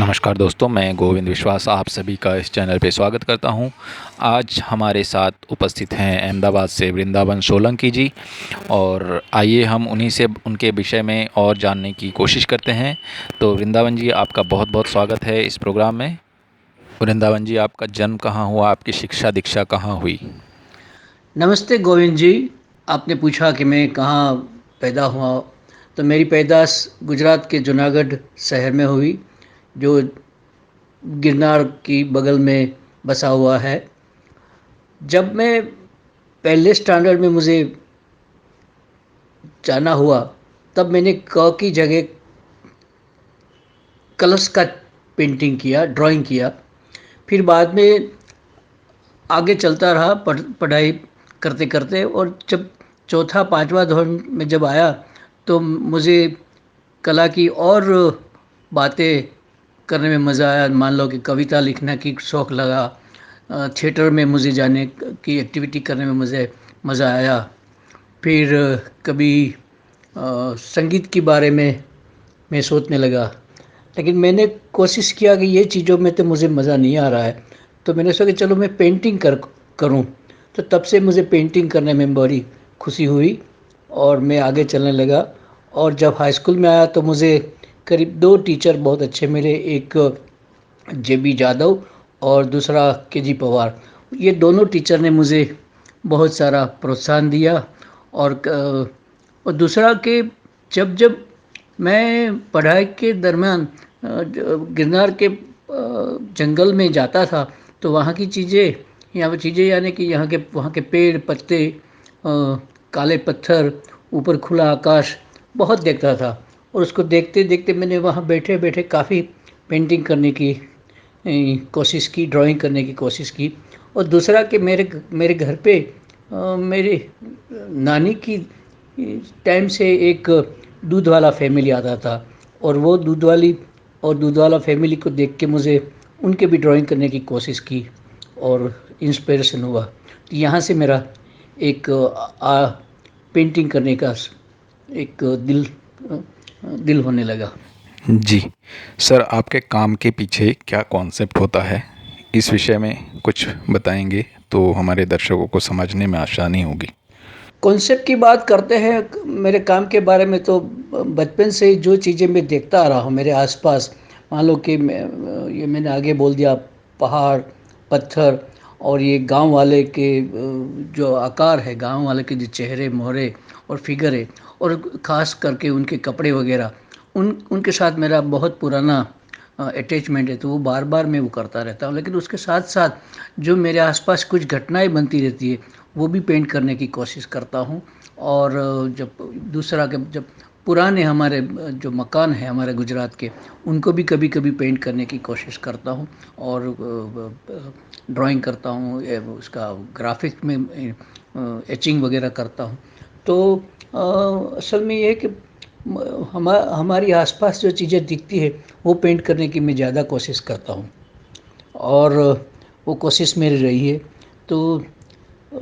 नमस्कार दोस्तों, मैं गोविंद विश्वास आप सभी का इस चैनल पे स्वागत करता हूं। आज हमारे साथ उपस्थित हैं अहमदाबाद से वृंदावन सोलंकी जी, और आइए हम उन्हीं से उनके विषय में और जानने की कोशिश करते हैं। तो वृंदावन जी, आपका बहुत बहुत स्वागत है इस प्रोग्राम में। वृंदावन जी, आपका जन्म कहाँ हुआ, आपकी शिक्षा दीक्षा कहाँ हुई? नमस्ते गोविंद जी। आपने पूछा कि मैं कहाँ पैदा हुआ। तो मेरी पैदाश गुजरात के जूनागढ़ शहर में हुई, जो गिरनार की बगल में बसा हुआ है। जब मैं पहले स्टैंडर्ड में मुझे जाना हुआ, तब मैंने क की जगह कलश का पेंटिंग किया, ड्राइंग किया। फिर बाद में आगे चलता रहा पढ़ाई करते करते, और जब चौथा पांचवा धोरण में जब आया, तो मुझे कला की और बातें करने में मज़ा आया। मान लो कि कविता लिखने की शौक़ लगा, थिएटर में मुझे जाने की एक्टिविटी करने में मुझे मज़ा आया। फिर कभी संगीत के बारे में मैं सोचने लगा, लेकिन मैंने कोशिश किया कि ये चीज़ों में तो मुझे मज़ा नहीं आ रहा है। तो मैंने सोचा कि चलो मैं पेंटिंग करूं। तो तब से मुझे पेंटिंग करने में बड़ी खुशी हुई और मैं आगे चलने लगा। और जब हाई स्कूल में आया तो मुझे करीब दो टीचर बहुत अच्छे मिले, एक JB जादव और दूसरा KG पवार। ये दोनों टीचर ने मुझे बहुत सारा प्रोत्साहन दिया। और दूसरा कि जब जब मैं पढ़ाई के दरमियान गिरनार के जंगल में जाता था, तो वहाँ की चीज़ें, यहाँ पर चीज़ें यानी कि वहाँ के पेड़ पत्ते, काले पत्थर, ऊपर खुला आकाश बहुत देखता था। और उसको देखते देखते मैंने वहाँ बैठे बैठे काफ़ी पेंटिंग करने की कोशिश की, ड्राइंग करने की कोशिश की। और दूसरा कि मेरे घर पे मेरे नानी की टाइम से एक दूध वाला फैमिली आता था, और वो दूध वाला फैमिली को देख के मुझे उनके भी ड्राइंग करने की कोशिश की और इंस्पिरेशन हुआ। तो यहाँ से मेरा एक पेंटिंग करने का एक दिल होने लगा। जी सर, आपके काम के पीछे क्या कॉन्सेप्ट होता है, इस विषय में कुछ बताएंगे तो हमारे दर्शकों को समझने में आसानी होगी। कॉन्सेप्ट की बात करते हैं मेरे काम के बारे में, तो बचपन से जो चीज़ें मैं देखता आ रहा हूँ मेरे आसपास, मान लो कि ये मैंने आगे बोल दिया, पहाड़, पत्थर, और ये गांव वाले के जो आकार है, गांव वाले के जो चेहरे मोहरे और फिगर है, और ख़ास करके उनके कपड़े वगैरह, उनके साथ मेरा बहुत पुराना अटैचमेंट है। तो वो बार बार मैं वो करता रहता हूँ। लेकिन उसके साथ साथ जो मेरे आसपास कुछ घटनाएं बनती रहती है, वो भी पेंट करने की कोशिश करता हूँ। और जब दूसरा के जब पुराने हमारे जो मकान है हमारे गुजरात के, उनको भी कभी कभी पेंट करने की कोशिश करता हूँ, और ड्राइंग करता हूँ, उसका ग्राफिक में एचिंग वगैरह करता हूँ। तो असल में ये है कि हमारी आसपास जो चीज़ें दिखती है, वो पेंट करने की मैं ज़्यादा कोशिश करता हूँ, और वो कोशिश मेरी रही है। तो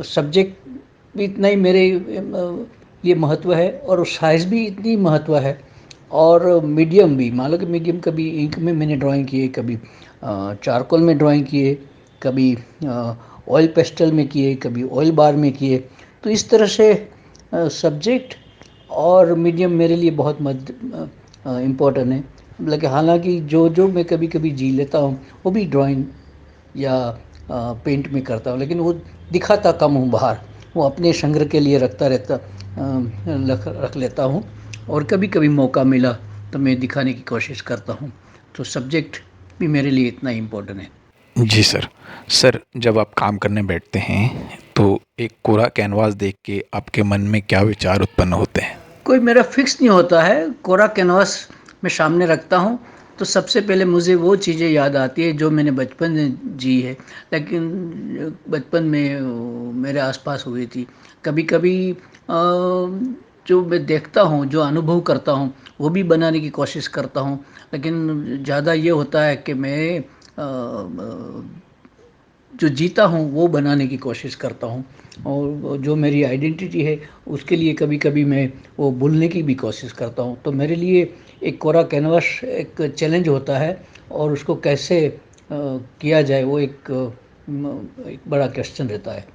सब्जेक्ट भी इतना ही मेरे ये महत्व है, और साइज़ भी इतनी महत्व है, और मीडियम भी। मान लो कि मीडियम, कभी इंक में मैंने ड्राइंग किए, कभी चारकोल में ड्राइंग किए, कभी ऑयल पेस्टल में किए, कभी ऑयल बार में किए। तो इस तरह से सब्जेक्ट और मीडियम मेरे लिए बहुत इम्पोर्टेंट है। मतलब कि हालांकि जो जो मैं कभी कभी जी लेता हूँ, वो भी ड्राइंग या पेंट में करता हूँ, लेकिन वो दिखाता कम हूँ बाहर। वो अपने संग्रह के लिए रख लेता हूँ, और कभी कभी मौका मिला तो मैं दिखाने की कोशिश करता हूँ। तो सब्जेक्ट भी मेरे लिए इतना इम्पोर्टेंट है। जी सर। सर, जब आप काम करने बैठते हैं तो एक कोरा कैनवास देख के आपके मन में क्या विचार उत्पन्न होते हैं? कोई मेरा फिक्स नहीं होता है। कोरा कैनवास मैं सामने रखता हूँ, तो सबसे पहले मुझे वो चीज़ें याद आती है जो मैंने बचपन में जी है, लेकिन बचपन में मेरे आसपास हुई थी। कभी कभी जो मैं देखता हूँ, जो अनुभव करता हूँ, वो भी बनाने की कोशिश करता हूँ। लेकिन ज़्यादा ये होता है कि मैं जो जीता हूँ वो बनाने की कोशिश करता हूँ, और जो मेरी आइडेंटिटी है उसके लिए कभी कभी मैं वो भूलने की भी कोशिश करता हूँ। तो मेरे लिए एक कोरा कैनवास एक चैलेंज होता है और उसको कैसे किया जाए वो एक बड़ा क्वेश्चन रहता है।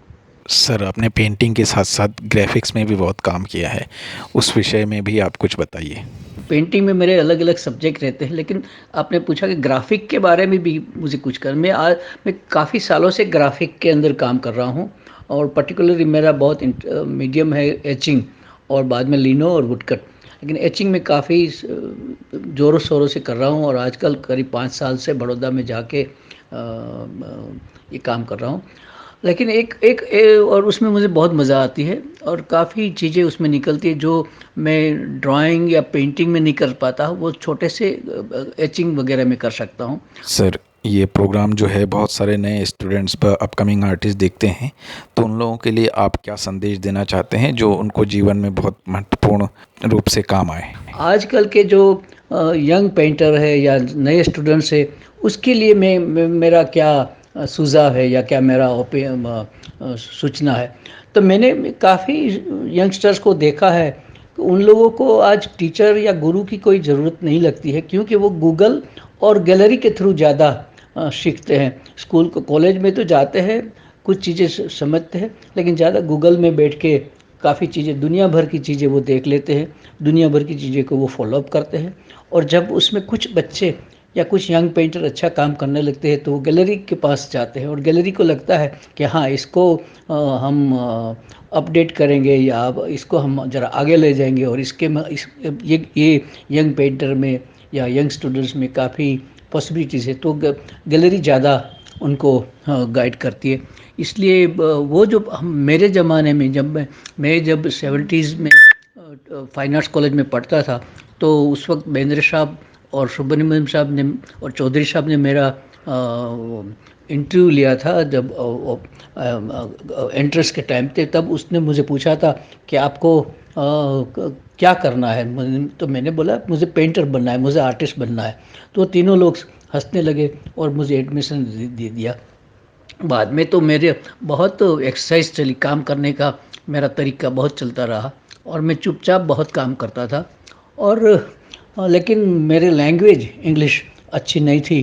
सर आपने पेंटिंग के साथ साथ ग्राफिक्स में भी बहुत काम किया है, उस विषय में भी आप कुछ बताइए। पेंटिंग में मेरे अलग अलग सब्जेक्ट रहते हैं, लेकिन आपने पूछा कि ग्राफिक के बारे में भी मुझे कुछ कर मैं काफ़ी सालों से ग्राफिक के अंदर काम कर रहा हूँ और पर्टिकुलरली मेरा बहुत मीडियम है एचिंग और बाद में लिनो और वुडकट। लेकिन एचिंग में काफ़ी ज़ोरों शोरों से कर रहा हूँ और आजकल करीब 5 साल से बड़ौदा में जाके ये काम कर रहा हूँ। लेकिन और उसमें मुझे बहुत मज़ा आती है और काफ़ी चीज़ें उसमें निकलती है जो मैं ड्राइंग या पेंटिंग में नहीं कर पाता हूँ, वो छोटे से एचिंग वगैरह में कर सकता हूँ। सर ये प्रोग्राम जो है बहुत सारे नए स्टूडेंट्स पर अपकमिंग आर्टिस्ट देखते हैं, तो उन लोगों के लिए आप क्या संदेश देना चाहते हैं जो उनको जीवन में बहुत महत्वपूर्ण रूप से काम आए। आजकल के जो यंग पेंटर है या नए स्टूडेंट्स है उसके लिए मेरा क्या सुझाव है या क्या मेरा सूचना है। तो मैंने काफ़ी यंगस्टर्स को देखा है कि उन लोगों को आज टीचर या गुरु की कोई ज़रूरत नहीं लगती है, क्योंकि वो गूगल और गैलरी के थ्रू ज़्यादा सीखते हैं। स्कूल को कॉलेज में तो जाते हैं, कुछ चीज़ें समझते हैं, लेकिन ज़्यादा गूगल में बैठ के काफ़ी चीज़ें दुनिया भर की चीज़ें वो देख लेते हैं, दुनिया भर की चीज़ें को वो फॉलोअप करते हैं। और जब उसमें कुछ बच्चे या कुछ यंग पेंटर अच्छा काम करने लगते हैं तो वो गैलरी के पास जाते हैं और गैलरी को लगता है कि हाँ इसको हम अपडेट करेंगे या अब इसको हम ज़रा आगे ले जाएंगे और ये यंग पेंटर में या यंग स्टूडेंट्स में काफ़ी पॉसिबिलिटीज़ है, तो गैलरी ज़्यादा उनको गाइड करती है। इसलिए वो जो मेरे ज़माने में जब 70s में फाइन आर्ट्स कॉलेज में पढ़ता था तो उस वक्त बेंद्रे साहब और सुब्रमण्यम साहब ने और चौधरी साहब ने मेरा इंटरव्यू लिया था जब एंट्रेंस के टाइम पे। तब उसने मुझे पूछा था कि आपको क्या करना है। तो मैंने बोला मुझे पेंटर बनना है, मुझे आर्टिस्ट बनना है। तो तीनों लोग हंसने लगे और मुझे एडमिशन दे दिया। बाद में तो मेरे बहुत एक्सरसाइज चली, काम करने का मेरा तरीका बहुत चलता रहा और मैं चुपचाप बहुत काम करता था। और लेकिन मेरे लैंग्वेज इंग्लिश अच्छी नहीं थी,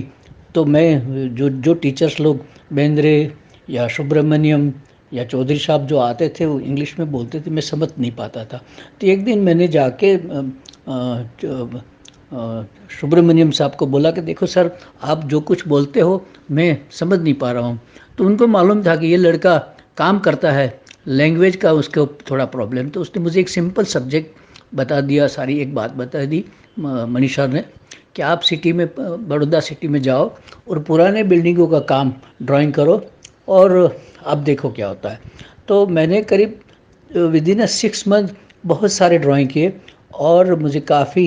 तो मैं जो जो टीचर्स लोग बेंद्रे या सुब्रमण्यम या चौधरी साहब जो आते थे वो इंग्लिश में बोलते थे, मैं समझ नहीं पाता था। तो एक दिन मैंने जाके सुब्रमण्यम साहब को बोला कि देखो सर, आप जो कुछ बोलते हो मैं समझ नहीं पा रहा हूँ। तो उनको मालूम था कि ये लड़का काम करता है, लैंग्वेज का उसको थोड़ा प्रॉब्लम। तो उसने मुझे एक सिंपल सब्जेक्ट बता दिया, सारी एक बात बता दी मनीषा ने, कि आप सिटी में बड़ौदा सिटी में जाओ और पुराने बिल्डिंगों का काम ड्राइंग करो और आप देखो क्या होता है। तो मैंने करीब विदिन 6 मंथ बहुत सारे ड्राइंग किए और मुझे काफ़ी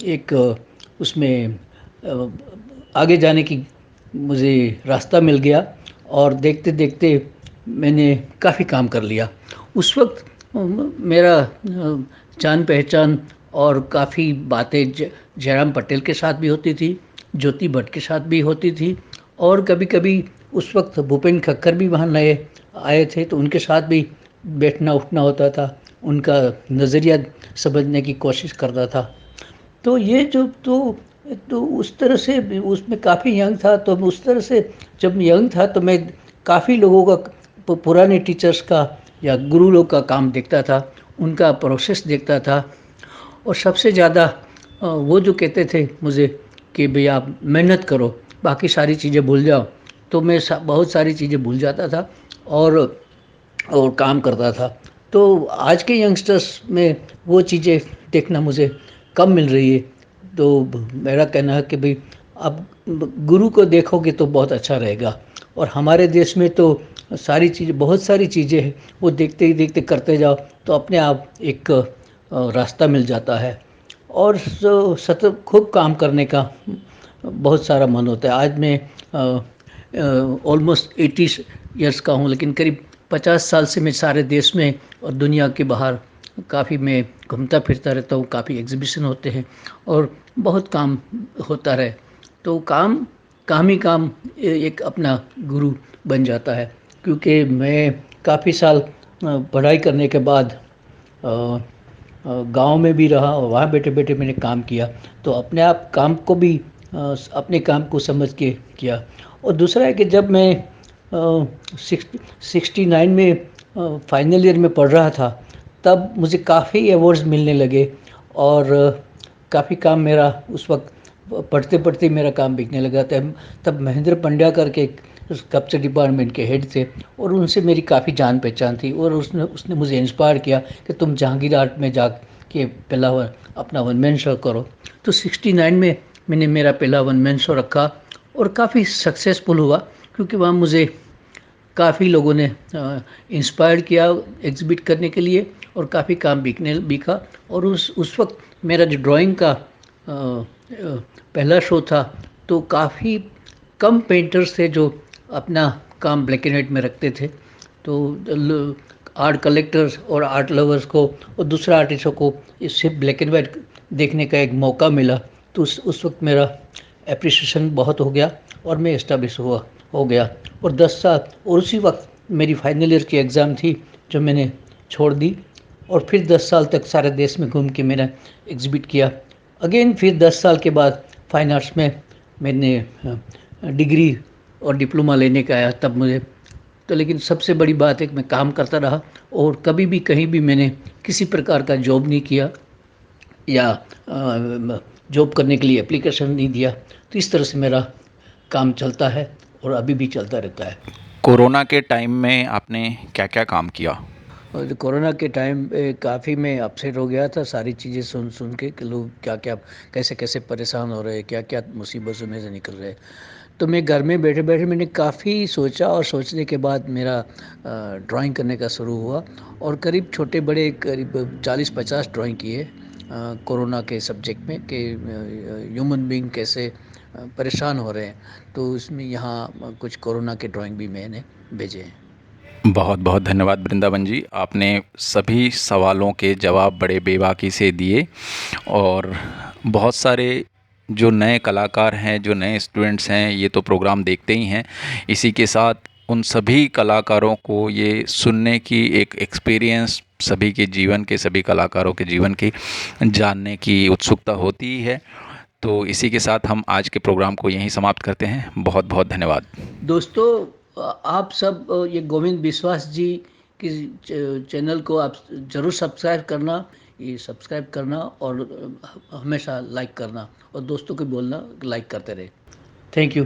एक उसमें आगे जाने की मुझे रास्ता मिल गया और देखते देखते मैंने काफ़ी काम कर लिया। उस वक्त मेरा जान पहचान और काफ़ी बातें जयराम पटेल के साथ भी होती थी, ज्योति भट्ट के साथ भी होती थी और कभी कभी उस वक्त भूपेन खक्कर भी वहाँ नए आए थे तो उनके साथ भी बैठना उठना होता था, उनका नज़रिया समझने की कोशिश करता था। तो ये जो तो उस तरह से उसमें काफ़ी यंग था, तो उस तरह से जब यंग था तो मैं काफ़ी लोगों का पुराने टीचर्स का या गुरु लोग का काम देखता था, उनका प्रोसेस देखता था। और सबसे ज़्यादा वो जो कहते थे मुझे कि भाई आप मेहनत करो, बाकी सारी चीज़ें भूल जाओ, तो मैं बहुत सारी चीज़ें भूल जाता था और काम करता था। तो आज के यंगस्टर्स में वो चीज़ें देखना मुझे कम मिल रही है। तो मेरा कहना है कि भाई आप गुरु को देखोगे तो बहुत अच्छा रहेगा। और हमारे देश में तो सारी चीज़ें, बहुत सारी चीज़ें हैं, वो देखते ही देखते करते जाओ तो अपने आप एक रास्ता मिल जाता है। और सतत खूब काम करने का बहुत सारा मन होता है। आज मैं ऑलमोस्ट 80 ईयर्स का हूँ, लेकिन करीब 50 साल से मैं सारे देश में और दुनिया के बाहर काफ़ी मैं घूमता फिरता रहता हूँ। काफ़ी एग्जीबिशन होते हैं और बहुत काम होता रहे, तो काम ही काम एक अपना गुरु बन जाता है। क्योंकि मैं काफ़ी साल पढ़ाई करने के बाद गांव में भी रहा और वहाँ बैठे बैठे मैंने काम किया, तो अपने आप काम को भी अपने काम को समझ के किया। और दूसरा है कि जब मैं 69 में फाइनल ईयर में पढ़ रहा था, तब मुझे काफ़ी अवार्ड्स मिलने लगे और काफ़ी काम मेरा उस वक्त पढ़ते पढ़ते मेरा काम बिकने लगा। तब महेंद्र पंड्या करके कल्चर डिपार्टमेंट के हेड थे और उनसे मेरी काफ़ी जान पहचान थी और उसने उसने मुझे इंस्पायर किया कि तुम जहांगीर आर्ट में जा के पहला अपना वन मैन शो करो। तो 69 में मैंने मेरा पहला वन मैन शो रखा और काफ़ी सक्सेसफुल हुआ, क्योंकि वहाँ मुझे काफ़ी लोगों ने इंस्पायर किया एग्ज़िबिट करने के लिए और काफ़ी काम बिका। और उस वक्त मेरा जो ड्राइंग का पहला शो था, तो काफ़ी कम पेंटर्स थे जो अपना काम ब्लैक एंड वाइट में रखते थे। तो आर्ट कलेक्टर्स और आर्ट लवर्स को और दूसरा आर्टिस्टों को इससे ब्लैक एंड वाइट देखने का एक मौका मिला। तो उस वक्त मेरा एप्रिसिएशन बहुत हो गया और मैं इस्टेब्लिश हो गया। और 10 साल और उसी वक्त मेरी फाइनल ईयर की एग्ज़ाम थी जो मैंने छोड़ दी और फिर 10 साल तक सारे देश में घूम के मैंने एग्ज़िबिट किया। अगेन फिर 10 साल के बाद फाइन आर्ट्स में मैंने डिग्री और डिप्लोमा लेने का आया तब मुझे। तो लेकिन सबसे बड़ी बात है कि मैं काम करता रहा और कभी भी कहीं भी मैंने किसी प्रकार का जॉब नहीं किया या जॉब करने के लिए एप्लीकेशन नहीं दिया। तो इस तरह से मेरा काम चलता है और अभी भी चलता रहता है। कोरोना के टाइम में आपने क्या-क्या काम किया? और कोरोना के टाइम पे काफ़ी मैं अपसेट हो गया था सारी चीज़ें सुन सुन के कि लोग क्या क्या कैसे कैसे परेशान हो रहे हैं, क्या क्या मुसीबतों में से निकल रहे हैं। तो मैं घर में बैठे बैठे मैंने काफ़ी सोचा और सोचने के बाद मेरा ड्राइंग करने का शुरू हुआ और करीब छोटे बड़े करीब 40-50 ड्राइंग किए कोरोना के सब्जेक्ट में कि ह्यूमन बीइंग कैसे परेशान हो रहे हैं। तो इसमें यहाँ कुछ कोरोना के ड्राइंग भी मैंने भेजे हैं। बहुत बहुत धन्यवाद वृंदावन जी, आपने सभी सवालों के जवाब बड़े बेबाकी से दिए और बहुत सारे जो नए कलाकार हैं, जो नए स्टूडेंट्स हैं, ये तो प्रोग्राम देखते ही हैं। इसी के साथ उन सभी कलाकारों को ये सुनने की एक एक्सपीरियंस सभी के जीवन के, सभी कलाकारों के जीवन की जानने की उत्सुकता होती ही है। तो इसी के साथ हम आज के प्रोग्राम को यहीं समाप्त करते हैं। बहुत बहुत धन्यवाद। दोस्तों, आप सब ये गोविंद विश्वास जी की चैनल को आप ज़रूर सब्सक्राइब करना, ये सब्सक्राइब करना और हमेशा लाइक करना और दोस्तों को बोलना लाइक करते रहे। Thank you.